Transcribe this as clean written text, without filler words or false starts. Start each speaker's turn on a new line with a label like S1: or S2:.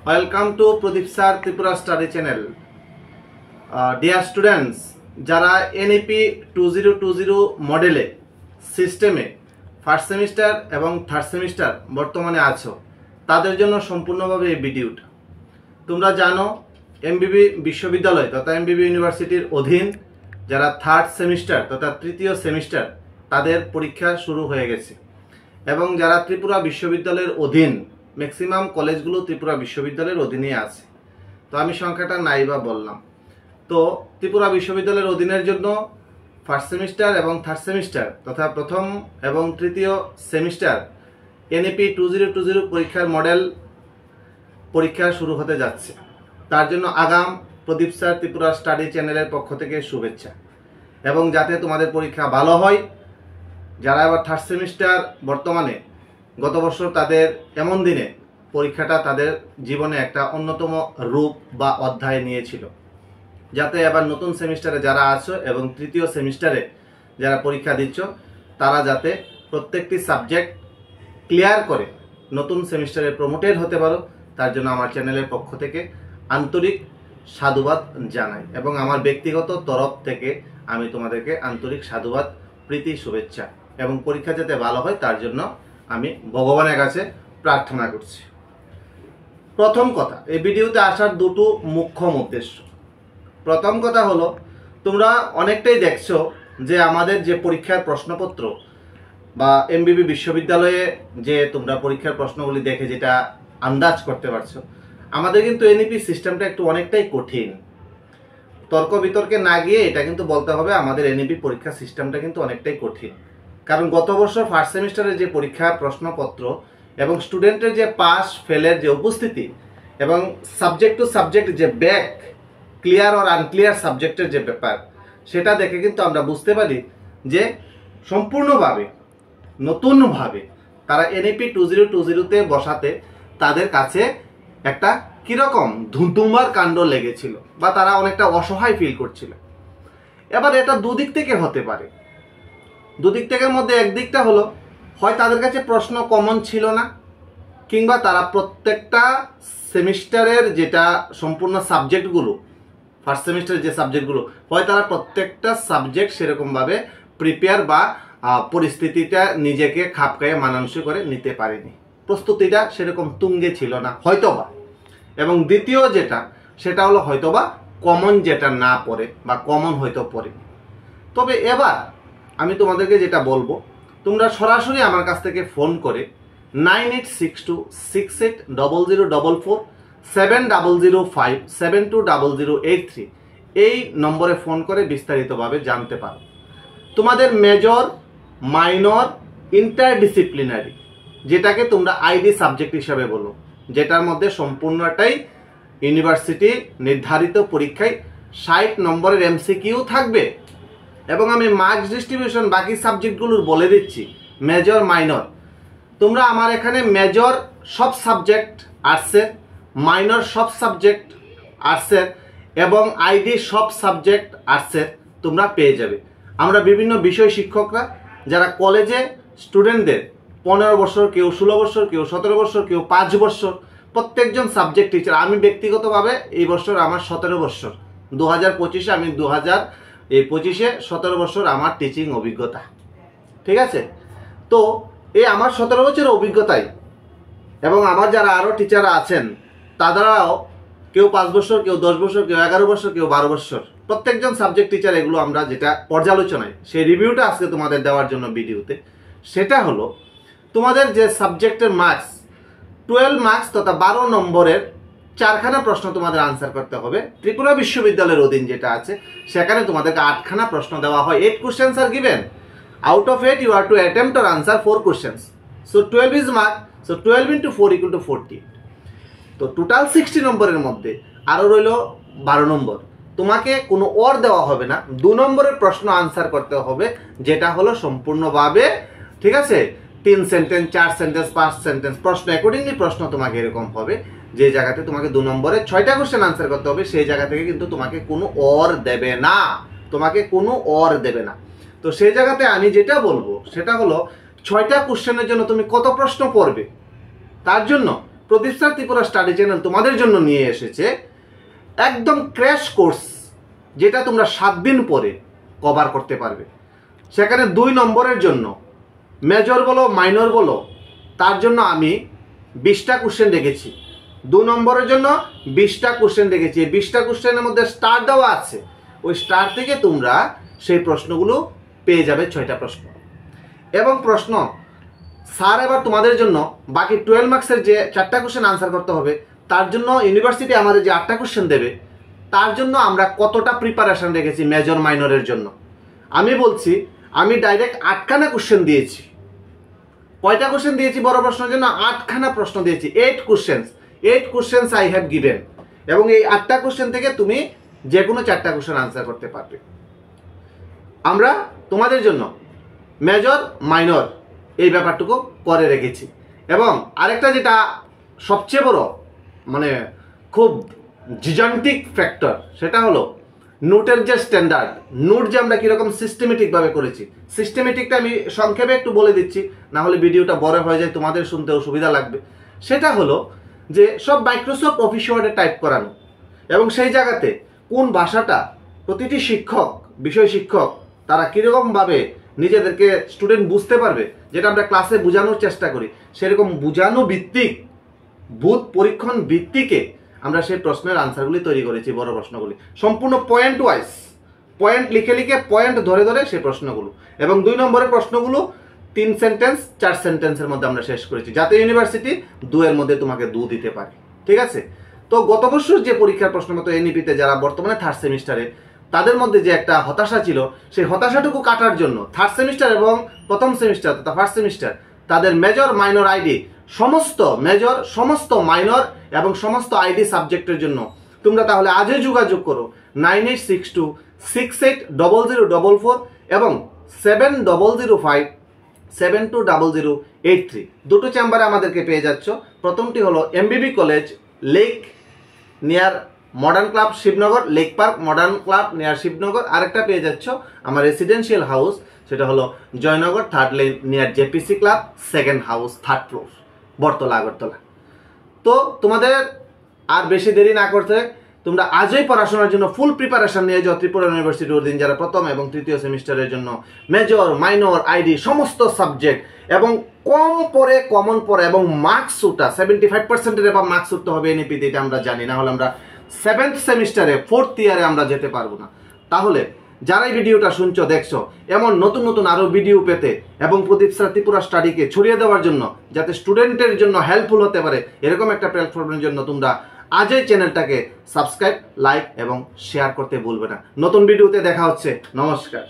S1: Welcome to Pradeep sir Tripura study channel. Dear students, যারা NEP 2020 মডেলে সিস্টেমে ফার্স্ট সেমিস্টার এবং থার্ড সেমিস্টার বর্তমানে আছো, তাদের জন্য সম্পূর্ণভাবে এই ভিডিওটা। তোমরা জানো এমবিবি বিশ্ববিদ্যালয় তথা এমবিবি ইউনিভার্সিটির অধীন যারা থার্ড সেমিস্টার তথা তৃতীয় সেমিস্টার, তাদের পরীক্ষা শুরু হয়ে গেছে। এবং যারা ত্রিপুরা বিশ্ববিদ্যালয়ের অধীন, ম্যাক্সিমাম কলেজগুলো ত্রিপুরা বিশ্ববিদ্যালয়ের অধীনে আছে, তো আমি সংখ্যাটা নাই বা বললাম। তো ত্রিপুরা বিশ্ববিদ্যালয়ের অধীনের জন্য ফার্স্ট সেমিস্টার এবং থার্ড সেমিস্টার তথা প্রথম এবং তৃতীয় সেমিস্টার এনইপি 2020 পরীক্ষার মডেল পরীক্ষা শুরু হতে যাচ্ছে। তার জন্য আগাম প্রদীপ স্যার ত্রিপুরা স্টাডি চ্যানেলের পক্ষ থেকে শুভেচ্ছা। এবং যাতে তোমাদের পরীক্ষা ভালো হয়, যারা এবার থার্ড সেমিস্টার বর্তমানে গত বছর তাদের এমন দিনে পরীক্ষাটা তাদের জীবনে একটা অন্যতম রূপ বা অধ্যায় নিয়েছিল, যাতে এবার নতুন সেমিস্টারে যারা আছো এবং তৃতীয় সেমিস্টারে যারা পরীক্ষা দিচ্ছ, তারা যাতে প্রত্যেকটি সাবজেক্ট ক্লিয়ার করে নতুন সেমিস্টারে প্রমোটেড হতে পারো, তার জন্য আমার চ্যানেলের পক্ষ থেকে আন্তরিক সাধুবাদ জানাই। এবং আমার ব্যক্তিগত তরফ থেকে আমি তোমাদেরকে আন্তরিক সাধুবাদ, প্রীতি, শুভেচ্ছা এবং পরীক্ষা যাতে ভালো হয় তার জন্য আমি ভগবানের কাছে প্রার্থনা করছি। প্রথম কথা, এই ভিডিওতে আসার দুটো মুখ্য উদ্দেশ্য। প্রথম কথা হলো, তোমরা অনেকটাই দেখছো যে আমাদের যে পরীক্ষার প্রশ্নপত্র বা এমবিবি বিশ্ববিদ্যালয়ে যে তোমরা পরীক্ষার প্রশ্নগুলি দেখে যেটা আন্দাজ করতে পারছো, আমাদের কিন্তু এনইপি সিস্টেমটা একটু অনেকটাই কঠিন। তর্ক বিতর্কে না গিয়ে এটা কিন্তু বলতে হবে, আমাদের এনইপি পরীক্ষা সিস্টেমটা কিন্তু অনেকটাই কঠিন। কারণ গত বছর ফার্স্ট সেমিস্টারের যে পরীক্ষা প্রশ্নপত্র এবং স্টুডেন্টের যে পাস ফেলের যে উপস্থিতি এবং সাবজেক্ট টু সাবজেক্ট যে ব্যাক ক্লিয়ার আর আনক্লিয়ার সাবজেক্টের যে ব্যাপার, সেটা দেখে কিন্তু আমরা বুঝতে পারি যে সম্পূর্ণভাবে নতুনভাবে তারা এনইপি 2020-তে বসাতে তাদের কাছে একটা কিরকম ধুমধুমার কাণ্ড লেগেছিল বা তারা অনেকটা অসহায় ফিল করছিল। এবার এটা দুদিক থেকে হতে পারে। দুদিক থেকে মধ্যে একদিকটা হলো, হয় তাদের কাছে প্রশ্ন কমন ছিল না, কিংবা তারা প্রত্যেকটা সেমিস্টারের যেটা সম্পূর্ণ সাবজেক্টগুলো, ফার্স্ট সেমিস্টারের যে সাবজেক্টগুলো, হয় তারা প্রত্যেকটা সাবজেক্ট সেরকমভাবে প্রিপেয়ার বা পরিস্থিতিটা নিজেকে খাপ খাইয়ে মানানসই করে নিতে পারেনি, প্রস্তুতিটা সেরকম তুঙ্গে ছিল না হয়তোবা। এবং দ্বিতীয় যেটা, সেটা হলো হয়তোবা কমন যেটা না পড়ে বা কমন হয়তো পড়েনি। তবে এবার আমি তোমাদেরকে যেটা বলবো, তোমরা সরাসরি আমার কাছ থেকে ফোন করে 9862680044 7005720083 এই নম্বরে ফোন করে বিস্তারিতভাবে জানতে পারো। তোমাদের মেজর, মাইনর, ইন্টারডিসিপ্লিনারি, যেটাকে তোমরা আইডি সাবজেক্ট হিসাবে বলো, যেটার মধ্যে সম্পূর্ণটাই ইউনিভার্সিটি নির্ধারিত পরীক্ষায় 60 নম্বরের এমসিকিউ থাকবে। এবং আমি মার্কস ডিস্ট্রিবিউশন বাকি সাবজেক্টগুলোর বলে দিচ্ছি। মেজর, মাইনর, তোমরা আমার এখানে মেজর সব সাবজেক্ট আর্টসের, মাইনর সব সাবজেক্ট আর্টসের এবং আইডি সব সাবজেক্ট আর্টসের তোমরা পেয়ে যাবে। আমরা বিভিন্ন বিষয় শিক্ষকরা যারা কলেজে স্টুডেন্টদের 15 বছর, কেউ 16 বছর, কেউ 17 বছর, কেউ 5 বছর, প্রত্যেকজন সাবজেক্ট টিচার। আমি ব্যক্তিগতভাবে এই বছর আমার 17 বছর, 2025-এ আমি 2025-এ 17 বছর আমার টিচিং অভিজ্ঞতা। ঠিক আছে? তো এই আমার 17 বছরের অভিজ্ঞতাই এবং আমার যারা আরও টিচাররা আছেন তারাও কেউ 5 বছর, কেউ 10 বছর, কেউ 11 বছর, কেউ 12 বছর, প্রত্যেকজন সাবজেক্ট টিচার। এগুলো আমরা যেটা পর্যালোচনায় সেই রিভিউটা আজকে তোমাদের দেওয়ার জন্য ভিডিওতে, সেটা হলো তোমাদের যে সাবজেক্টের মার্কস 12 মার্কস তথা 12 নম্বরের 4খানা প্রশ্ন তোমাদের আনসার করতে হবে। ত্রিপুরা বিশ্ববিদ্যালয়ের অধীন যেটা আছে সেখানে তোমাদেরকে 8খানা প্রশ্ন দেওয়া হয়। 8 questions are given. Out of 8 you have to attempt or answer 4 questions. So 12 is mark. So 12 into 4 equal to 40. তো টোটাল 60 নম্বরের মধ্যে আরও রইল 12 নম্বর। তোমাকে কোনো ওর দেওয়া হবে না, 2 নম্বরের প্রশ্ন আনসার করতে হবে, যেটা হলো সম্পূর্ণভাবে, ঠিক আছে, 3 সেন্টেন্স, 4 সেন্টেন্স, 5 সেন্টেন্স প্রশ্ন, অ্যাকর্ডিংলি প্রশ্ন তোমাকে এরকম হবে। যে জায়গাতে তোমাকে 2 নম্বরে 6টা কোশ্চেন আনসার করতে হবে, সেই জায়গা থেকে কিন্তু তোমাকে কোনো ওর দেবে না, তোমাকে কোনো ওর দেবে না। তো সেই জায়গাতে আমি যেটা বলবো সেটা হলো 6টা কোশ্চেনের জন্য তুমি কত প্রশ্ন পড়বে, তার জন্য প্রদীপ স্যার ত্রিপুরা স্টাডি চ্যানেল তোমাদের জন্য নিয়ে এসেছে একদম ক্র্যাশ কোর্স, যেটা তোমরা 7 দিন পরে কভার করতে পারবে। সেখানে 2 নম্বরের জন্য মেজর বলো মাইনর বলো, তার জন্য আমি 20টা কোশ্চেন রেখেছি। 2 নম্বরের জন্য 20টা কোশ্চেন রেখেছি। 20টা কোশ্চেনের মধ্যে স্টার দেওয়া আছে, ওই স্টার থেকে তোমরা সেই প্রশ্নগুলো পেয়ে যাবে, 6টা প্রশ্ন। এবং প্রশ্ন স্যার এবার তোমাদের জন্য বাকি 12 মার্কসের যে 4টা কোশ্চেন আনসার করতে হবে, তার জন্য ইউনিভার্সিটি আমাদের যে 8টা কোশ্চেন দেবে, তার জন্য আমরা কতটা প্রিপারেশন রেখেছি মেজর মাইনরের জন্য। আমি বলছি, আমি ডাইরেক্ট 8খানা কোশ্চেন দিয়েছি। কয়টা কোশ্চেন দিয়েছি বড় প্রশ্নের জন্য? 8খানা প্রশ্ন দিয়েছি। 8 কোশ্চেন্স আই হ্যাভ গিভেন। এবং এই 8টা কোশ্চেন থেকে তুমি যে কোনো 4টা কোশ্চেন আনসার করতে পারবে। আমরা তোমাদের জন্য মেজর মাইনর এই ব্যাপারটুকু করে রেখেছি। এবং আরেকটা যেটা সবচেয়ে বড় মানে খুব জিজান্টিক ফ্যাক্টর, সেটা হলো নোটের যে স্ট্যান্ডার্ড, নোট যে আমরা কীরকম সিস্টেমেটিকভাবে করেছি। সিস্টেমেটিকটা আমি সংক্ষেপে একটু বলে দিচ্ছি, না হলে ভিডিওটা বড় হয়ে যায়, তোমাদের শুনতেও সুবিধা লাগবে। সেটা হলো যে সব মাইক্রোসফট অফিস ওয়ার্ডে টাইপ করানো, এবং সেই জায়গাতে কোন ভাষাটা প্রতিটি শিক্ষক, বিষয় শিক্ষক তারা কীরকমভাবে নিজেদেরকে স্টুডেন্ট বুঝতে পারবে, যেটা আমরা ক্লাসে বোঝানোর চেষ্টা করি, সেরকম বোঝানো ভিত্তিক, বুথ পরীক্ষণ ভিত্তিকে আমরা সেই প্রশ্নের আনসারগুলি তৈরি করেছি। বড় প্রশ্নগুলি সম্পূর্ণ পয়েন্ট ওয়াইজ, পয়েন্ট লিখে লিখে পয়েন্ট ধরে ধরে সেই প্রশ্নগুলো। এবং 2 নম্বরের প্রশ্নগুলো 3 সেন্টেন্স 4 সেন্টেন্সের মধ্যে আমরা শেষ করেছি, যাতে ইউনিভার্সিটি 2 এর মধ্যে তোমাকে 2 দিতে পারে। ঠিক আছে? তো গত বছর যে পরীক্ষার প্রশ্ন মতো এনইপিতে যারা বর্তমানে 3rd সেমিস্টারে, তাদের মধ্যে যে একটা হতাশা ছিল, সেই হতাশাটুকু কাটার জন্য 3rd সেমিস্টার এবং প্রথম সেমিস্টার তথা 1st সেমিস্টার তাদের মেজর মাইনর আইডি, সমস্ত মেজর, সমস্ত মাইনর এবং সমস্ত আইডি সাবজেক্টের জন্য তোমরা তাহলে আজই যোগাযোগ করো 9862680044 এবং 7005720083। দুটো চেম্বারে আমাদেরকে পেয়ে যাচ্ছ। প্রথমটি হলো MBB college, lake near modern club Shibnagar, lake park modern club near Shibnagar. আরেকটা পেয়ে যাচ্ছ আমার রেসিডেন্সিয়াল হাউস, সেটা হলো Joynagar 3rd lane near JPC club, 2nd house, 3rd floor, Battala, Agartala. তো তোমাদের আর বেশি দেরি না করতে তোমরা আজই পড়াশোনার জন্য ফুল প্রিপারেশন নিয়ে যাও ত্রিপুরা ইউনিভার্সিটি অধীন যারা প্রথম এবং 3য় সেমিস্টারের জন্য মেজর মাইনর আইডি সমস্ত সাবজেক্ট, এবং কম পড়ে কমন পড়ে এবং মার্কস ওটা 75%-এর এবার মার্কস উঠতে হবে এনইপিতে, এটা আমরা জানি। না হলে আমরা 7th সেমিস্টারে 4th ইয়ারে আমরা যেতে পারবো না। তাহলে যারা এই ভিডিওটা শুনছো, দেখছো, এমন নতুন নতুন আরও ভিডিও পেতে এবং প্রদীপ স্যার ত্রিপুরা স্টাডিকে ছড়িয়ে দেওয়ার জন্য, যাতে স্টুডেন্টের জন্য হেল্পফুল হতে পারে, এরকম একটা প্ল্যাটফর্মের জন্য তোমরা আজই চ্যানেলটাকে সাবস্ক্রাইব, লাইক এবং শেয়ার করতে ভুলবে না। নতুন ভিডিওতে দেখা হচ্ছে। নমস্কার।